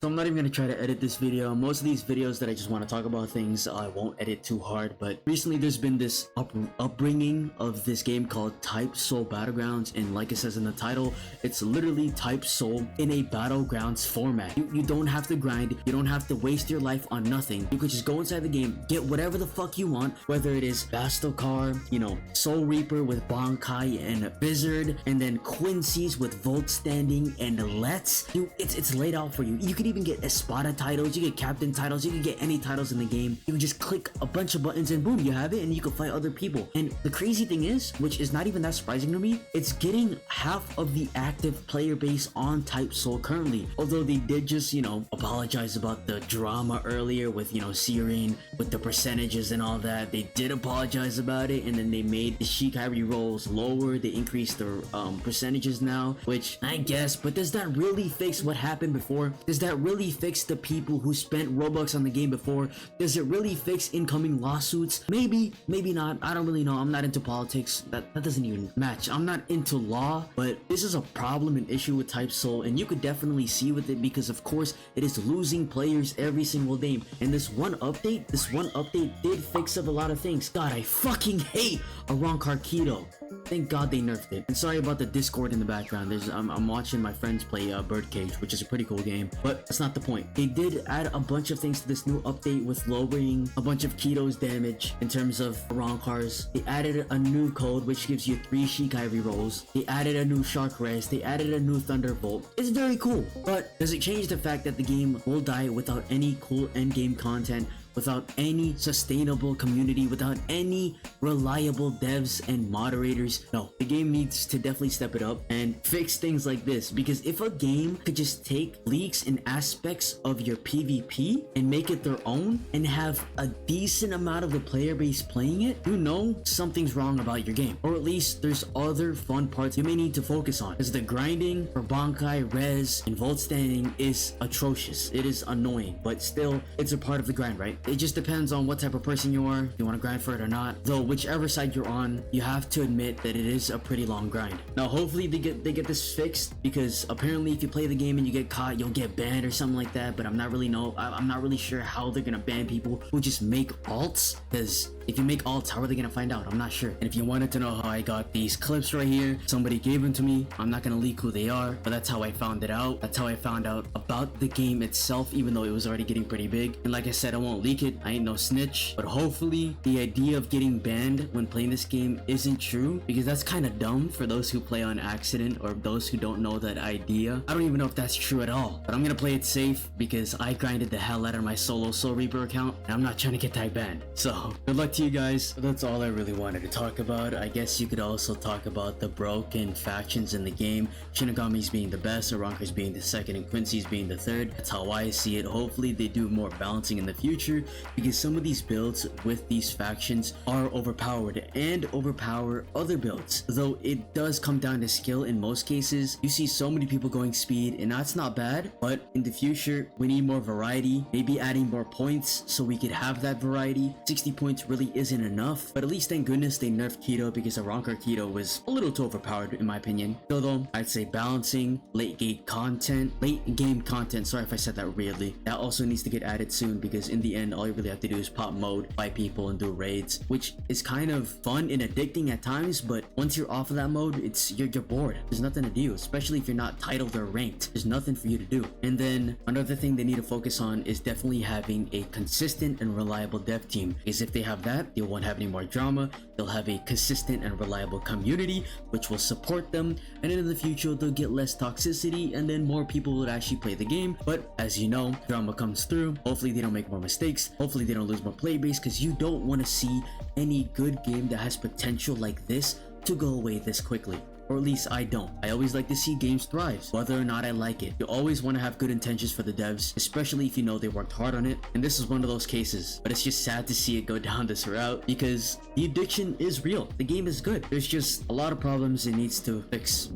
So I'm not even gonna try to edit this video. Most of these videos that I just want to talk about things, I won't edit too hard. But recently there's been this upbringing of this game called Type Soul Battlegrounds, and like it says in the title, it's literally Type Soul in a Battlegrounds format. You don't have to grind, you don't have to waste your life on nothing. You could just go inside the game, get whatever the fuck you want, whether it is Bastelcar, you know, Soul Reaper with Bankai and Blizzard, and then Quincy's with Volt Standing and Let's. Dude, it's laid out for you. You could even get Espada titles, you get captain titles, you can get any titles in the game. You can just click a bunch of buttons and boom, you have it, and you can fight other people. And the crazy thing is, which is not even that surprising to me, it's getting half of the active player base on Type Soul currently. Although they did just, you know, apologize about the drama earlier with, you know, Searing, with the percentages and all that. They did apologize about it, and then they made the shikairerolls lower. They increased their percentages now, which I guess, but does that really fix what happened before? Does that really fix the people who spent Robux on the game before? Does it really fix incoming lawsuits? Maybe, maybe not. I don't really know. I'm not into politics. That doesn't even match. I'm not into law, but this is a problem and issue with Type Soul, and you could definitely see with it because of course it is losing players every single day. And this one update did fix up a lot of things. God, I fucking hate Keto. Thank God they nerfed it. And sorry about the Discord in the background. I'm watching my friends play Birdcage, which is a pretty cool game, but that's not the point. They did add a bunch of things to this new update with lowering a bunch of Keto's damage in terms of cars. They added a new code which gives you 3 shikairerolls. They added a new Shark Res. They added a new Thunderbolt. It's very cool, but does it change the fact that the game will die without any cool endgame content, without any sustainable community, without any reliable devs and moderators? No, the game needs to definitely step it up and fix things like this, because if a game could just take leaks and aspects of your PvP and make it their own and have a decent amount of the player base playing it, you know something's wrong about your game, or at least there's other fun parts you may need to focus on, because the grinding for Bankai, Res, and Volt Standing is atrocious. It is annoying, but still, it's a part of the grind, right? It just depends on what type of person you are, if you want to grind for it or not. Though whichever side you're on, you have to admit that it is a pretty long grind. Now hopefully they get this fixed, because apparently if you play the game and you get caught, you'll get banned or something like that. But I'm not really sure how they're gonna ban people who just make alts, because if you make alts, how are they gonna find out? I'm not sure. And if you wanted to know how I got these clips right here, somebody gave them to me. I'm not gonna leak who they are, but that's how I found it out. That's how I found out about the game itself, even though it was already getting pretty big. And like I said, I won't leak it. I ain't no snitch. But hopefully the idea of getting banned when playing this game isn't true, because that's kind of dumb for those who play on accident or those who don't know that idea. I don't even know if that's true at all, but I'm gonna play it safe because I grinded the hell out of my solo Soul Reaper account and I'm not trying to get that banned. So good luck to you guys. That's all I really wanted to talk about. I guess you could also talk about the broken factions in the game. Shinigami's being the best, Aranka's being the second, and Quincy's being the third. That's how I see it. Hopefully they do more balancing in the future, because some of these builds with these factions are overpowered and overpower other builds. Though it does come down to skill in most cases. You see so many people going speed, and that's not bad, but in the future we need more variety, maybe adding more points so we could have that variety. 60 points really isn't enough, but at least thank goodness they nerfed Keto, because Aranka Keto was a little too overpowered in my opinion. Though I'd say balancing late game content, sorry if I said that weirdly, that also needs to get added soon, because in the end all you really have to do is pop mode, fight people, and do raids, which is kind of fun and addicting at times, but once you're off of that mode, you're bored. There's nothing to do, especially if you're not titled or ranked. There's nothing for you to do. And then another thing they need to focus on is definitely having a consistent and reliable dev team, because if they have that, they won't have any more drama. They'll have a consistent and reliable community which will support them, and in the future they'll get less toxicity, and then more people will actually play the game. But as you know, drama comes through. Hopefully they don't make more mistakes, hopefully they don't lose more play base, because you don't want to see any good game that has potential like this to go away this quickly. Or at least I don't. I always like to see games thrive, whether or not I like it. You always want to have good intentions for the devs, especially if you know they worked hard on it, and this is one of those cases. But it's just sad to see it go down this route, because the addiction is real. The game is good. There's just a lot of problems it needs to fix.